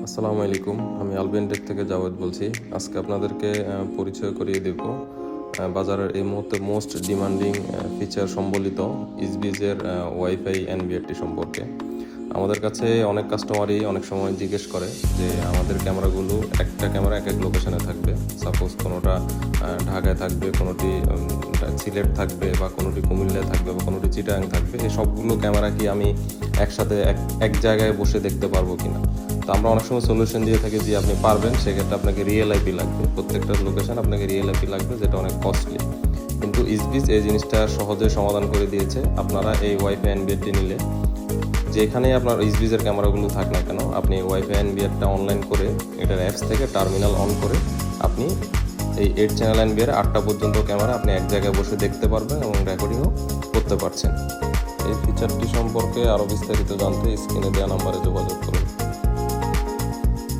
আসসালামু আলাইকুম, আমি আলবিন টেক থেকে জাওয়েদ বলছি। আজকে আপনাদেরকে পরিচয় করিয়ে দেব বাজারের এই মুহূর্তে মোস্ট ডিমান্ডিং ফিচার সম্বলিত ইসবিজের ওয়াইফাই এনবিআরটি সম্পর্কে। আমাদের কাছে অনেক কাস্টমারই অনেক সময় জিজ্ঞেস করে যে আমাদের ক্যামেরাগুলো একটা ক্যামেরা এক এক লোকেশনে থাকবে, সাপোজ কোনোটা ঢাকায় থাকবে, কোনোটি সিলেট থাকবে, বা কোনোটি কুমিল্লায় থাকবে, বা কোনোটি চিটাগাং থাকবে। এই সবগুলো ক্যামেরা কি আমি একসাথে এক জায়গায় বসে দেখতে পারবো কিনা? তো আমরা অনেক সময় সলিউশন দিয়ে থাকি যে আপনি পারবেন, সেক্ষেত্রে আপনাকে রিয়েল আইপি লাগবে, প্রত্যেকটা লোকেশন আপনাকে রিয়েল আইপি লাগবে, যেটা অনেক কস্টলি। কিন্তু ইসবিজ এই জিনিসটা সহজে সমাধান করে দিয়েছে। আপনারা এই ওয়াইফাই এনবিআরটি নিলে যেখানেই আপনার ইসবিজের ক্যামেরাগুলো থাক না কেন, আপনি ওয়াইফাই এনবিআরটা অনলাইন করে এটার অ্যাপস থেকে টার্মিনাল অন করে আপনি এই 8 চ্যানেল এনবিআর 8টা পর্যন্ত ক্যামেরা আপনি এক জায়গায় বসে দেখতে পারবেন এবং রেকর্ডিংও করতে পারছেন। এই ফিচারটি সম্পর্কে আরও বিস্তারিত জানতে স্ক্রিনে দেওয়া নাম্বারে যোগাযোগ করুন।